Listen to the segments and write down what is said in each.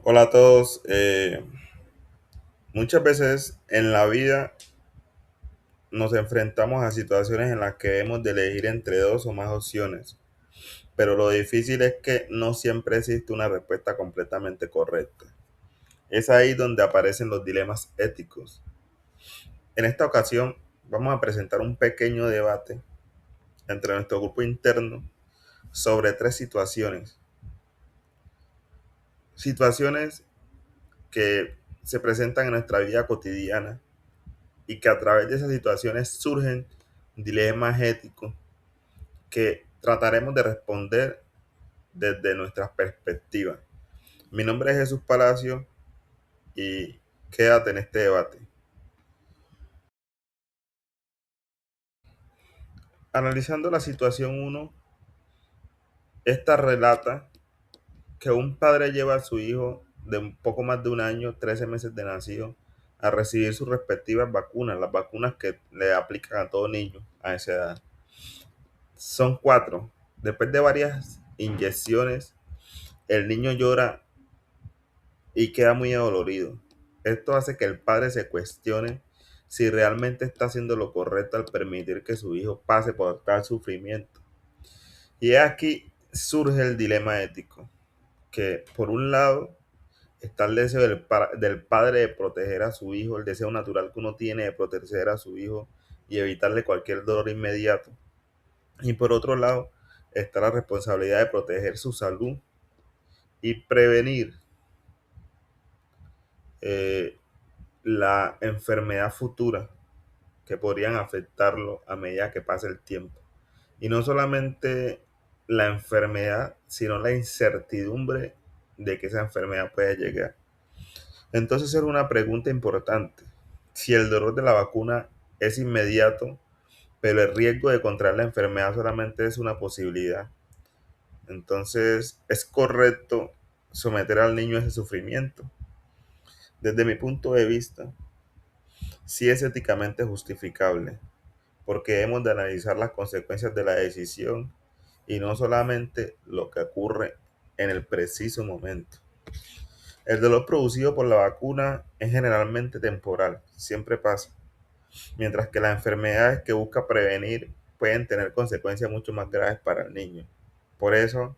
Hola a todos. Muchas veces en la vida nos enfrentamos a situaciones en las que debemos de elegir entre dos o más opciones, pero lo difícil es que no siempre existe una respuesta completamente correcta. Es ahí donde aparecen los dilemas éticos. En esta ocasión vamos a presentar un pequeño debate entre nuestro grupo interno sobre tres situaciones que se presentan en nuestra vida cotidiana y que a través de esas situaciones surgen dilemas éticos que trataremos de responder desde nuestra perspectiva. Mi nombre es Jesús Palacio y quédate en este debate. Analizando la situación uno, esta relata que un padre lleva a su hijo de un poco más de un año, 13 meses de nacido, a recibir sus respectivas vacunas, las vacunas que le aplican a todo niño a esa edad. Son cuatro. Después de varias inyecciones, el niño llora y queda muy adolorido. Esto hace que el padre se cuestione si realmente está haciendo lo correcto al permitir que su hijo pase por tal sufrimiento. Y aquí surge el dilema ético, que por un lado está el deseo del padre de proteger a su hijo, el deseo natural que uno tiene de proteger a su hijo y evitarle cualquier dolor inmediato. Y por otro lado está la responsabilidad de proteger su salud y prevenir eh, la enfermedad futura que podrían afectarlo a medida que pase el tiempo. Y no solamente la enfermedad, sino la incertidumbre de que esa enfermedad puede llegar. Entonces era una pregunta importante. Si el dolor de la vacuna es inmediato, pero el riesgo de contraer la enfermedad solamente es una posibilidad. Entonces, ¿es correcto someter al niño a ese sufrimiento? Desde mi punto de vista, sí es éticamente justificable, porque hemos de analizar las consecuencias de la decisión y no solamente lo que ocurre en el preciso momento. El dolor producido por la vacuna es generalmente temporal, siempre pasa, mientras que las enfermedades que busca prevenir pueden tener consecuencias mucho más graves para el niño. Por eso,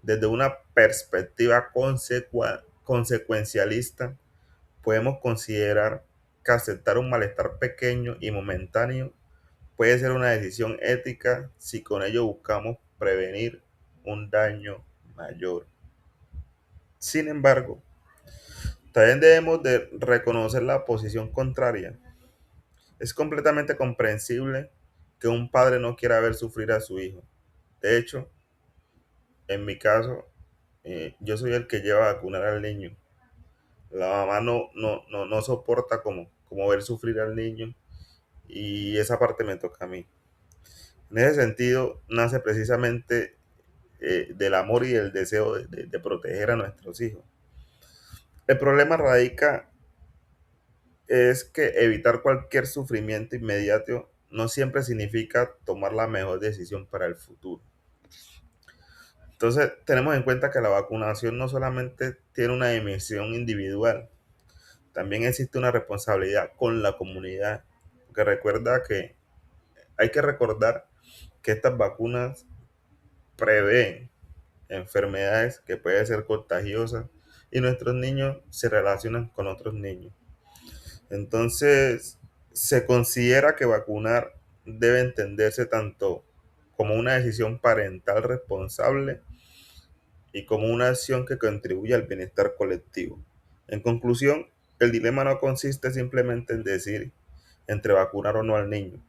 desde una perspectiva consecuencialista, podemos considerar que aceptar un malestar pequeño y momentáneo puede ser una decisión ética si con ello buscamos prevenir un daño mayor. Sin embargo, también debemos de reconocer la posición contraria. Es completamente comprensible que un padre no quiera ver sufrir a su hijo. De hecho, en mi caso, yo soy el que lleva a vacunar al niño. La mamá no soporta como ver sufrir al niño y esa parte me toca a mí. En ese sentido, nace precisamente del amor y el deseo de proteger a nuestros hijos. El problema radica es que evitar cualquier sufrimiento inmediato no siempre significa tomar la mejor decisión para el futuro. Entonces, tenemos en cuenta que la vacunación no solamente tiene una dimensión individual, también existe una responsabilidad con la comunidad, que recuerda que hay que recordar que estas vacunas prevén enfermedades que pueden ser contagiosas y nuestros niños se relacionan con otros niños. Entonces, se considera que vacunar debe entenderse tanto como una decisión parental responsable y como una acción que contribuye al bienestar colectivo. En conclusión, el dilema no consiste simplemente en decir entre vacunar o no al niño.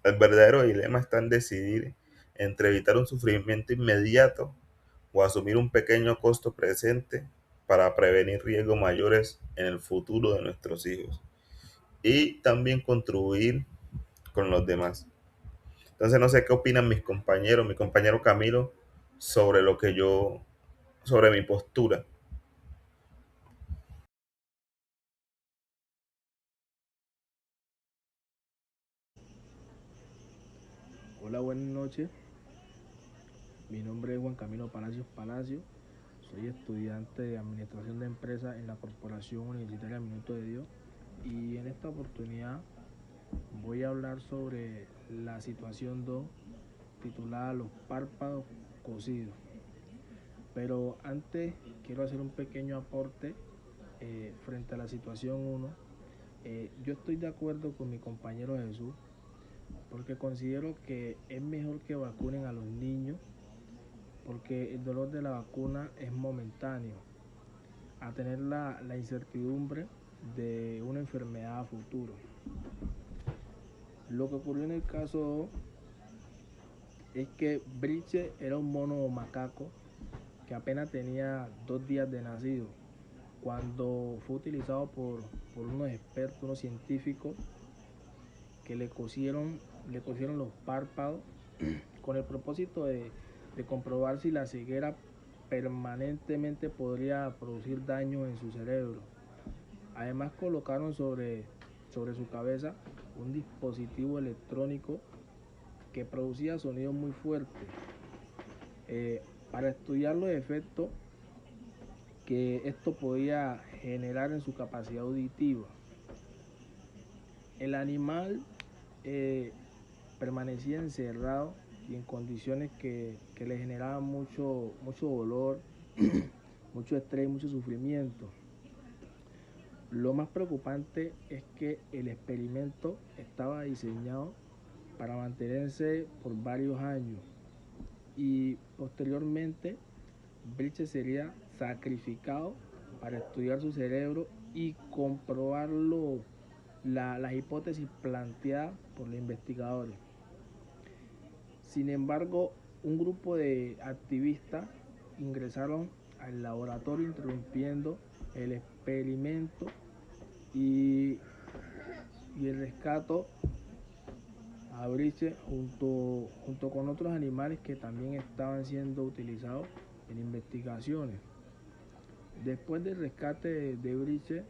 El verdadero dilema está en decidir entre evitar un sufrimiento inmediato o asumir un pequeño costo presente para prevenir riesgos mayores en el futuro de nuestros hijos y también contribuir con los demás. Entonces no sé qué opinan mis compañeros, mi compañero Camilo, sobre lo que yo, sobre mi postura. Hola, buenas noches. Mi nombre es Juan Camilo Palacios Palacio. Soy estudiante de Administración de Empresas en la Corporación Universitaria Minuto de Dios y en esta oportunidad voy a hablar sobre la situación 2 titulada Los párpados cosidos. Pero antes quiero hacer un pequeño aporte frente a la situación 1. Yo estoy de acuerdo con mi compañero Jesús porque considero que es mejor que vacunen a los niños porque el dolor de la vacuna es momentáneo a tener la incertidumbre de una enfermedad a futuro. Lo que ocurrió en el caso 2 es que Briche era un mono macaco que apenas tenía 2 días de nacido cuando fue utilizado por unos expertos, unos científicos que le cosieron los párpados con el propósito de comprobar si la ceguera permanentemente podría producir daño en su cerebro. Además colocaron sobre su cabeza un dispositivo electrónico que producía sonidos muy fuertes para estudiar los efectos que esto podía generar en su capacidad auditiva. El animal permanecía encerrado y en condiciones que le generaban mucho dolor, mucho estrés, mucho sufrimiento. Lo más preocupante es que el experimento estaba diseñado para mantenerse por varios años y posteriormente Briche sería sacrificado para estudiar su cerebro y comprobar las hipótesis planteadas por los investigadores. Sin embargo, un grupo de activistas ingresaron al laboratorio interrumpiendo el experimento y el rescate a Briche junto con otros animales que también estaban siendo utilizados en investigaciones. Después del rescate de Briche,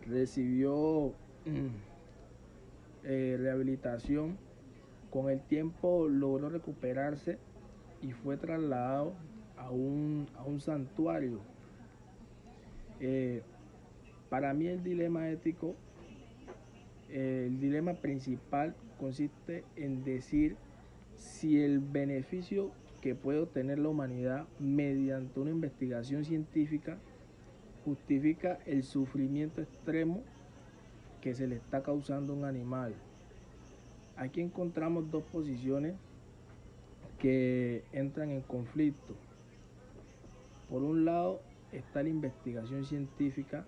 recibió rehabilitación. Con el tiempo logró recuperarse y fue trasladado a un santuario. Para mí el dilema ético, el dilema principal consiste en decir si el beneficio que puede obtener la humanidad mediante una investigación científica justifica el sufrimiento extremo que se le está causando a un animal. Aquí encontramos dos posiciones que entran en conflicto. Por un lado está la investigación científica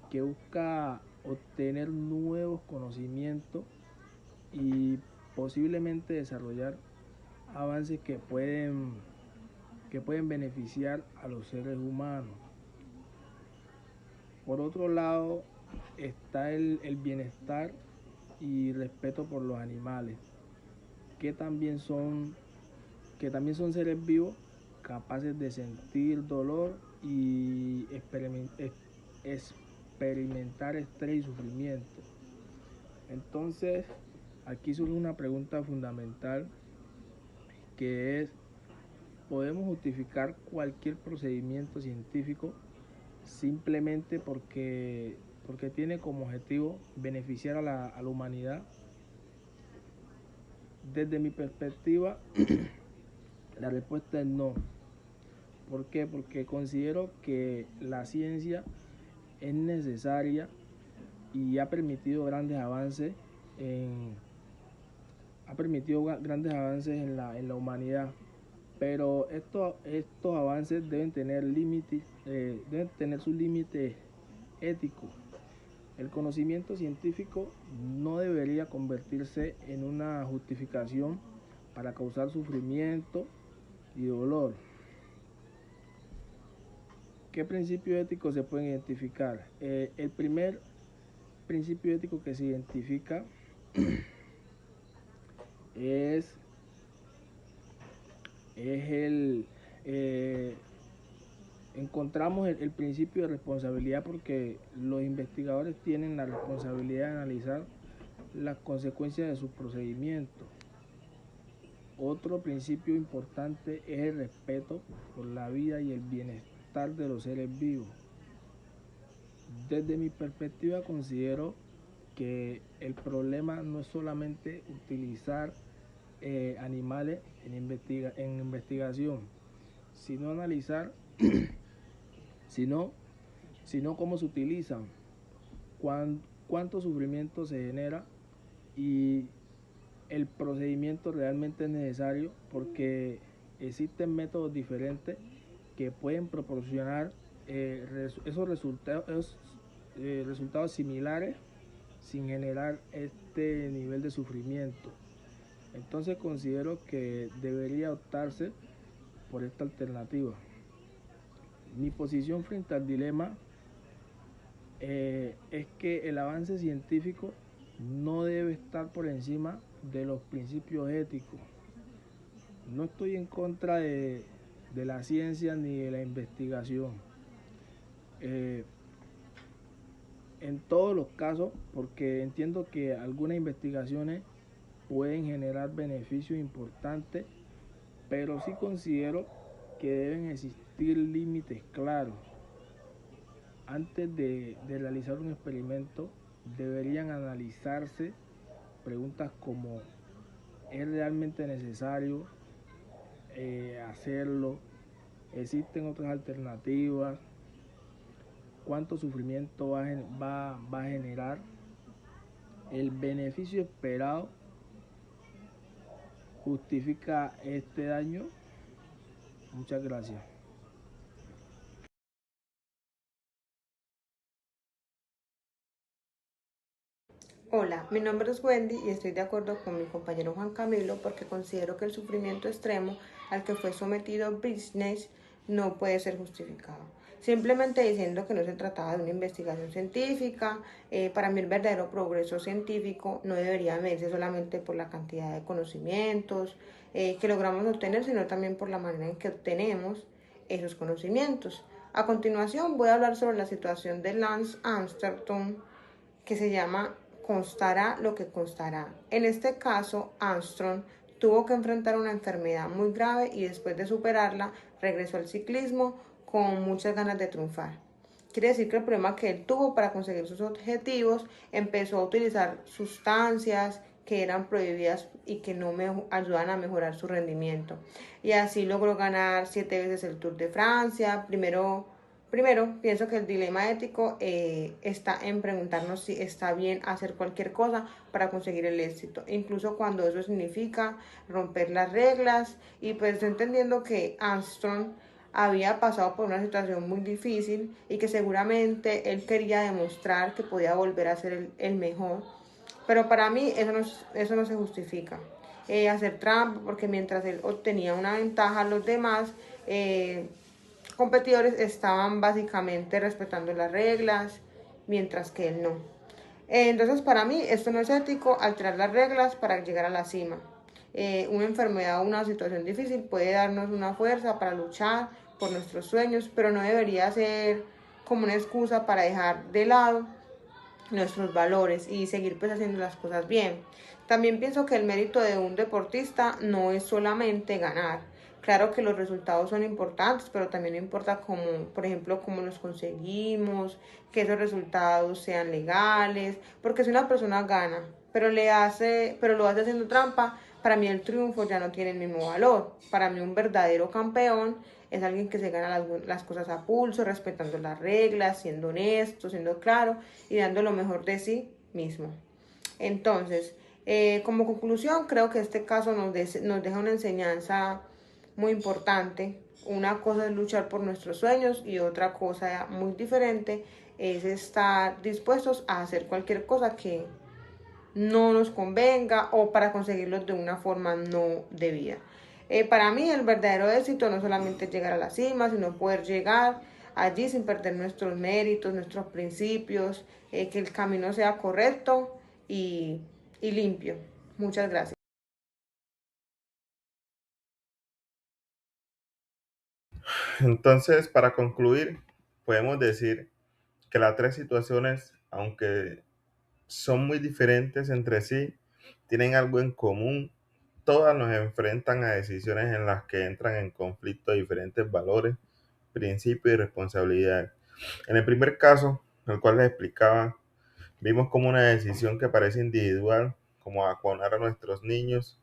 que busca obtener nuevos conocimientos y posiblemente desarrollar avances que pueden beneficiar a los seres humanos. Por otro lado está el bienestar y respeto por los animales, que también son seres vivos capaces de sentir dolor y experimentar estrés y sufrimiento. Entonces, aquí surge una pregunta fundamental que es: ¿podemos justificar cualquier procedimiento científico simplemente porque tiene como objetivo beneficiar a la humanidad? Desde mi perspectiva, la respuesta es no. ¿Por qué? Porque considero que la ciencia es necesaria y ha permitido grandes avances en la humanidad, pero estos avances deben tener límites, deben tener sus límites éticos. El conocimiento científico no debería convertirse en una justificación para causar sufrimiento y dolor. ¿Qué principios éticos se pueden identificar? El primer principio ético que se identifica es encontramos el principio de responsabilidad, porque los investigadores tienen la responsabilidad de analizar las consecuencias de sus procedimientos. Otro principio importante es el respeto por la vida y el bienestar de los seres vivos. Desde mi perspectiva considero que el problema no es solamente utilizar animales en investigación, sino analizar, sino, sino cómo se utilizan, cuánto sufrimiento se genera y el procedimiento realmente es necesario, porque existen métodos diferentes que pueden proporcionar esos resultados similares sin generar este nivel de sufrimiento. Entonces considero que debería optarse por esta alternativa. Mi posición frente al dilema es que el avance científico no debe estar por encima de los principios éticos. No estoy en contra de la ciencia ni de la investigación. Eh, en todos los casos, porque entiendo que algunas investigaciones pueden generar beneficios importantes, pero sí considero que deben existir límites claros. Antes de realizar un experimento, deberían analizarse preguntas como: ¿es realmente necesario hacerlo? ¿Existen otras alternativas? ¿Cuánto sufrimiento va a generar? ¿El beneficio esperado justifica este daño? Muchas gracias. Hola, mi nombre es Wendy y estoy de acuerdo con mi compañero Juan Camilo porque considero que el sufrimiento extremo al que fue sometido Business no puede ser justificado. Simplemente diciendo que no se trataba de una investigación científica, para mí el verdadero progreso científico no debería medirse solamente por la cantidad de conocimientos que logramos obtener, sino también por la manera en que obtenemos esos conocimientos. A continuación voy a hablar sobre la situación de Lance Armstrong, que se llama Constará lo que constará. En este caso, Armstrong tuvo que enfrentar una enfermedad muy grave y después de superarla regresó al ciclismo con muchas ganas de triunfar. Quiere decir que el problema que él tuvo para conseguir sus objetivos, empezó a utilizar sustancias que eran prohibidas y que no me ayudan a mejorar su rendimiento. Y así logró ganar 7 veces el Tour de Francia. Primero, pienso que el dilema ético está en preguntarnos si está bien hacer cualquier cosa para conseguir el éxito, incluso cuando eso significa romper las reglas. Y pues entendiendo que Armstrong había pasado por una situación muy difícil y que seguramente él quería demostrar que podía volver a ser el mejor, pero para mí eso no se justifica. Hacer trampa, porque mientras él obtenía una ventaja, los demás competidores estaban básicamente respetando las reglas, mientras que él no. Entonces, para mí, esto no es ético, alterar las reglas para llegar a la cima. Una enfermedad o una situación difícil puede darnos una fuerza para luchar por nuestros sueños, pero no debería ser como una excusa para dejar de lado nuestros valores y seguir pues haciendo las cosas bien. También pienso que el mérito de un deportista no es solamente ganar. Claro que los resultados son importantes, pero también importa como, por ejemplo, cómo los conseguimos, que esos resultados sean legales, porque si una persona gana, pero lo hace haciendo trampa, para mí el triunfo ya no tiene el mismo valor. Para mí un verdadero campeón es alguien que se gana las cosas a pulso, respetando las reglas, siendo honesto, siendo claro y dando lo mejor de sí mismo. Entonces, como conclusión, creo que este caso nos deja una enseñanza muy importante. Una cosa es luchar por nuestros sueños y otra cosa muy diferente es estar dispuestos a hacer cualquier cosa que no nos convenga o para conseguirlos de una forma no debida. Para mí el verdadero éxito no solamente es llegar a la cima, sino poder llegar allí sin perder nuestros méritos, nuestros principios, que el camino sea correcto y limpio. Muchas gracias. Entonces, para concluir, podemos decir que las tres situaciones, aunque son muy diferentes entre sí, tienen algo en común todas nos enfrentan a decisiones en las que entran en conflicto diferentes valores, principios y responsabilidades. En el primer caso, el cual les explicaba, vimos como una decisión que parece individual, como vacunar a nuestros niños,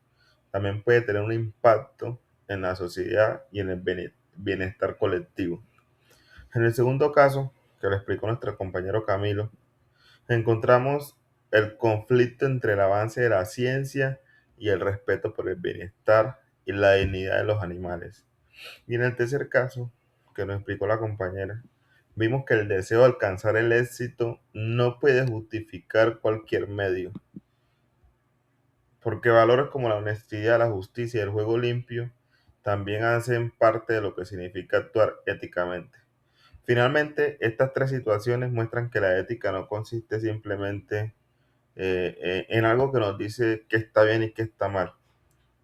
también puede tener un impacto en la sociedad y en el bienestar colectivo. En el segundo caso, que lo explicó nuestro compañero Camilo, encontramos el conflicto entre el avance de la ciencia y el respeto por el bienestar y la dignidad de los animales. Y en el tercer caso, que nos explicó la compañera, vimos que el deseo de alcanzar el éxito no puede justificar cualquier medio, porque valores como la honestidad, la justicia y el juego limpio también hacen parte de lo que significa actuar éticamente. Finalmente, estas tres situaciones muestran que la ética no consiste simplemente en algo que nos dice qué está bien y qué está mal.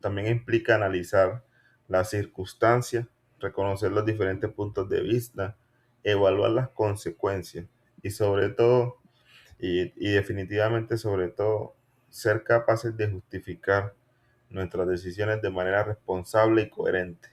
También implica analizar las circunstancias, reconocer los diferentes puntos de vista, evaluar las consecuencias y sobre todo, y definitivamente sobre todo, ser capaces de justificar nuestras decisiones de manera responsable y coherente.